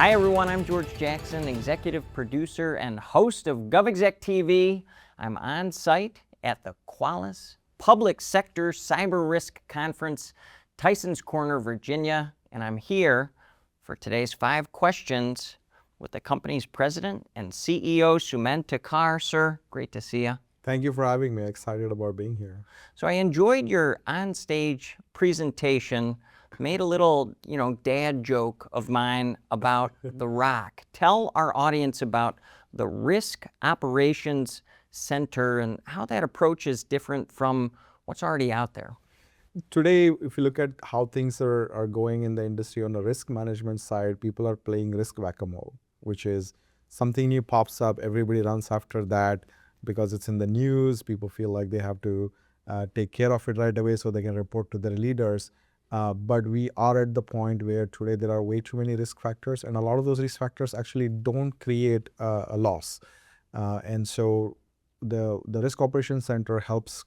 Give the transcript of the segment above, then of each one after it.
Hi everyone, I'm George Jackson, executive producer and host of GovExec TV. I'm on site at the Qualys Public Sector Cyber Risk Conference, Tysons Corner, Virginia, and I'm here for today's 5 questions with the company's president and CEO, Sumedh Thakar. Sir, great to see you. Thank you for having me. Excited about being here. So I enjoyed your onstage presentation. Made a little, dad joke of mine about the ROC. Tell our audience about the Risk Operations Center and how that approach is different from what's already out there. Today, if you look at how things are going in the industry on the risk management side, people are playing risk whack-a-mole, which is something new pops up, everybody runs after that because it's in the news. People feel like they have to take care of it right away so they can report to their leaders. But we are at the point where today there are way too many risk factors, and a lot of those risk factors actually don't create a loss. And so the Risk Operations Center helps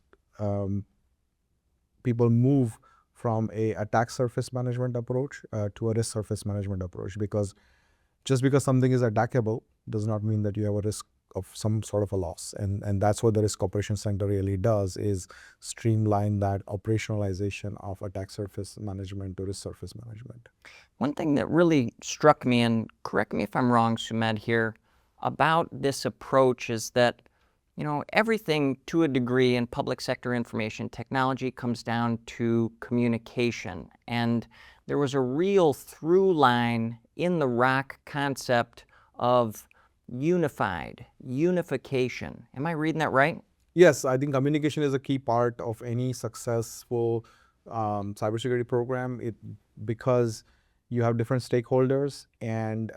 people move from a attack surface management approach to a risk surface management approach, because just because something is attackable does not mean that you have a risk of some sort of a loss. And that's what the Risk Operations Center really does, is streamline that operationalization of attack surface management to risk surface management. One thing that really struck me, and correct me if I'm wrong, Sumedh, here, about this approach is that, everything to a degree in public sector information technology comes down to communication. And there was a real through line in the ROC concept of unification. Am I reading that right? Yes, I think communication is a key part of any successful cybersecurity program. Because you have different stakeholders, and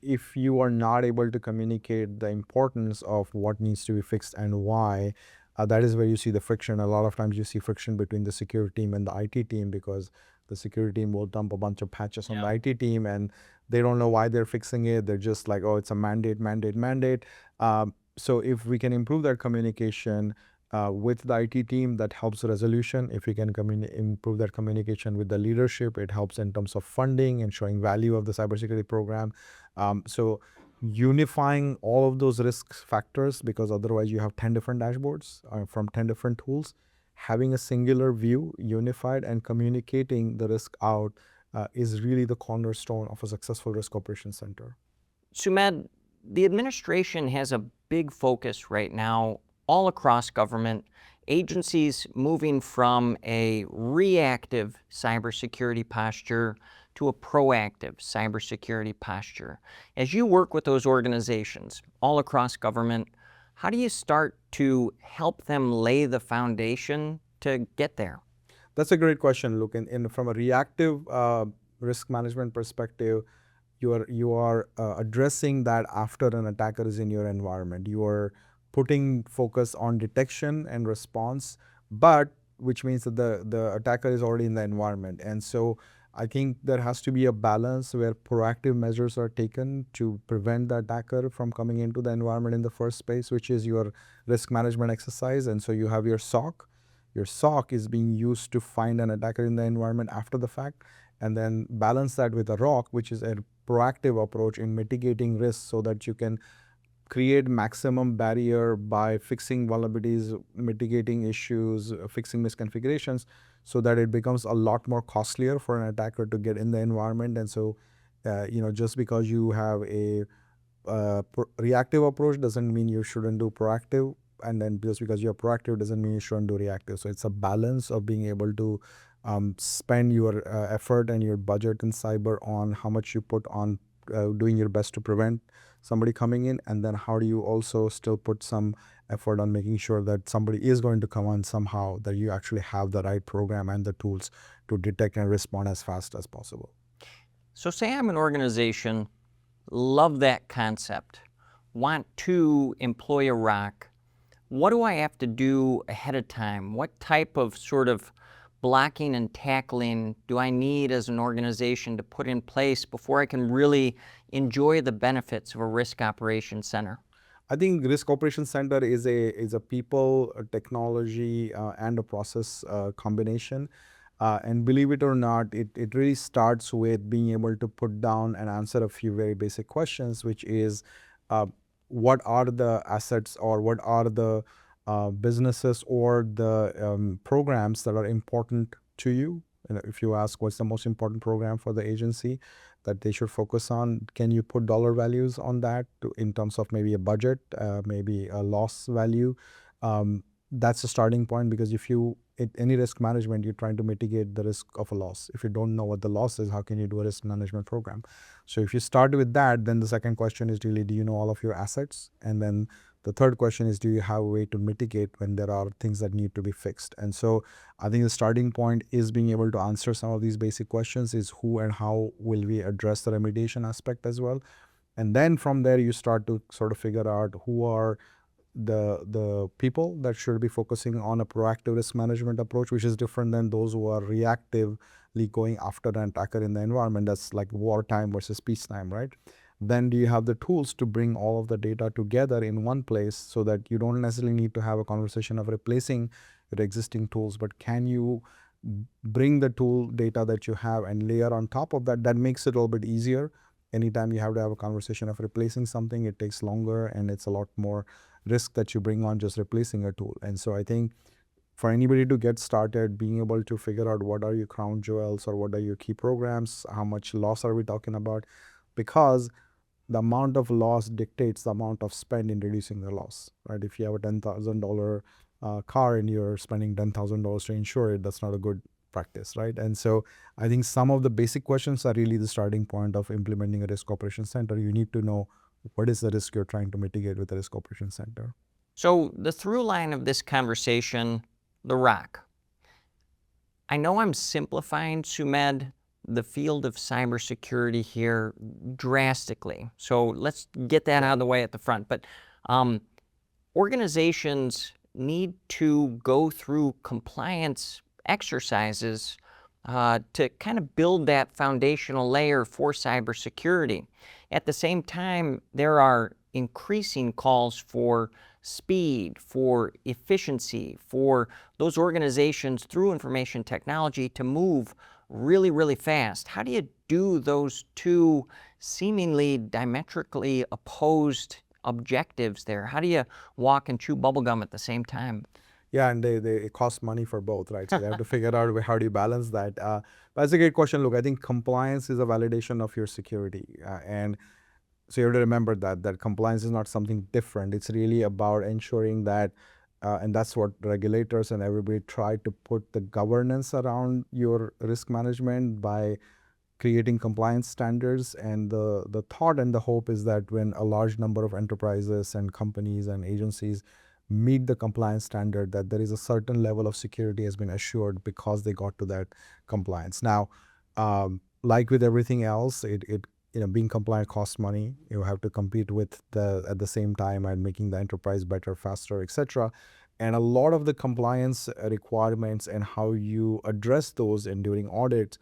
if you are not able to communicate the importance of what needs to be fixed and why, that is where you see the friction. A lot of times you see friction between the security team and the IT team, because the security team will dump a bunch of patches on the IT team and they don't know why they're fixing it. They're just like, oh, it's a mandate. So if we can improve that communication with the IT team, that helps resolution. If we can improve that communication with the leadership, it helps in terms of funding and showing value of the cybersecurity program. So unifying all of those risk factors, because otherwise you have 10 different dashboards from 10 different tools. Having a singular view, unified, and communicating the risk out is really the cornerstone of a successful Risk Operations Center. Sumedh, the administration has a big focus right now all across government, agencies moving from a reactive cybersecurity posture to a proactive cybersecurity posture. As you work with those organizations all across government, how do you start to help them lay the foundation to get there? That's a great question, Luke. From a reactive risk management perspective, you are addressing that after an attacker is in your environment. You are putting focus on detection and response, but which means that the attacker is already in the environment. And so I think there has to be a balance where proactive measures are taken to prevent the attacker from coming into the environment in the first place, which is your risk management exercise. And so you have your SOC. Your SOC is being used to find an attacker in the environment after the fact, and then balance that with a ROC, which is a proactive approach in mitigating risks so that you can create maximum barrier by fixing vulnerabilities, mitigating issues, fixing misconfigurations, so that it becomes a lot more costlier for an attacker to get in the environment. And so, just because you have a reactive approach doesn't mean you shouldn't do proactive. And then just because you're proactive doesn't mean you shouldn't do reactive. So it's a balance of being able to spend your effort and your budget in cyber on how much you put on doing your best to prevent somebody coming in, and then how do you also still put some effort on making sure that somebody is going to come on somehow, that you actually have the right program and the tools to detect and respond as fast as possible. So say I'm an organization, love that concept, want to employ a ROC. What do I have to do ahead of time? What type of sort of blocking and tackling do I need as an organization to put in place before I can really enjoy the benefits of a risk operations center? I think Risk Operations Center is a people, a technology, and a process combination. And believe it or not, it really starts with being able to put down and answer a few very basic questions, which is uh, what are the assets or what are the businesses or the programs that are important to you. And if you ask what's the most important program for the agency that they should focus on, can you put dollar values on that in terms of maybe a budget, maybe a loss value? That's a starting point, because if you, any risk management, you're trying to mitigate the risk of a loss. If you don't know what the loss is, how can you do a risk management program? So if you start with that, then the second question is really, do you know all of your assets? And then the third question is, do you have a way to mitigate when there are things that need to be fixed? And so I think the starting point is being able to answer some of these basic questions, is who and how will we address the remediation aspect as well. And then from there, you start to sort of figure out who are the people that should be focusing on a proactive risk management approach, which is different than those who are reactively going after an attacker in the environment. That's like wartime versus peacetime, right? Then do you have the tools to bring all of the data together in one place, so that you don't necessarily need to have a conversation of replacing your existing tools, but can you bring the tool data that you have and layer on top of that? That makes it a little bit easier. Anytime you have to have a conversation of replacing something, it takes longer and it's a lot more risk that you bring on just replacing a tool. And so I think for anybody to get started, being able to figure out what are your crown jewels or what are your key programs, how much loss are we talking about, because the amount of loss dictates the amount of spend in reducing the loss, right? If you have a $10,000 car and you're spending $10,000 to insure it, that's not a good practice, right? And so I think some of the basic questions are really the starting point of implementing a risk operations center. You need to know what is the risk you're trying to mitigate with the risk operations center. So the through line of this conversation, the rock. I know I'm simplifying, Sumedh, the field of cybersecurity here drastically. So let's get that out of the way at the front. But organizations need to go through compliance exercises to kind of build that foundational layer for cybersecurity. At the same time, there are increasing calls for speed, for efficiency, for those organizations through information technology to move really, really fast. How do you do those two seemingly diametrically opposed objectives there? How do you walk and chew bubblegum at the same time? Yeah, and it costs money for both, right? So you have to figure out how do you balance that. But that's a great question. Look, I think compliance is a validation of your security. And so you have to remember that compliance is not something different. It's really about ensuring that, and that's what regulators and everybody try to put the governance around your risk management by creating compliance standards. And the thought and the hope is that when a large number of enterprises and companies and agencies meet the compliance standard, that there is a certain level of security has been assured because they got to that compliance. Now, like with everything else, being compliant costs money. You have to compete with at the same time and making the enterprise better, faster, etc. And a lot of the compliance requirements and how you address those and during audits,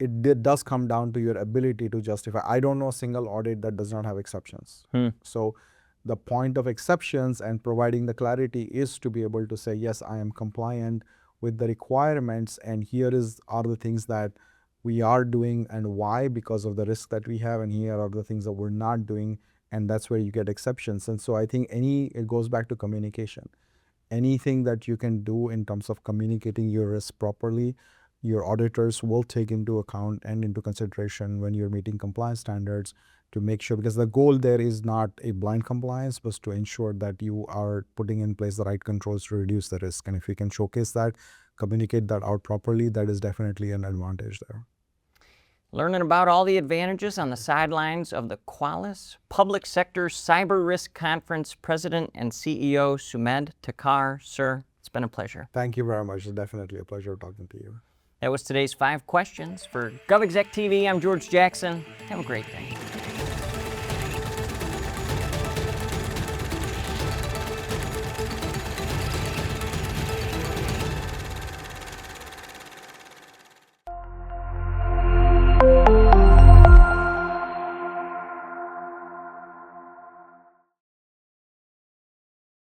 it does come down to your ability to justify. I don't know a single audit that does not have exceptions. So the point of exceptions and providing the clarity is to be able to say, yes, I am compliant with the requirements, and here are the things that we are doing and why, because of the risk that we have, and here are the things that we're not doing, and that's where you get exceptions. And so I think it goes back to communication. Anything that you can do in terms of communicating your risk properly, your auditors will take into account and into consideration when you're meeting compliance standards, to make sure, because the goal there is not a blind compliance, but to ensure that you are putting in place the right controls to reduce the risk. And if you can showcase that, communicate that out properly, that is definitely an advantage there. Learning about all the advantages on the sidelines of the Qualys Public Sector Cyber Risk Conference, President and CEO Sumedh Thakar. Sir, it's been a pleasure. Thank you very much. It's definitely a pleasure talking to you. That was today's 5 questions. For GovExec TV, I'm George Jackson. Have a great day.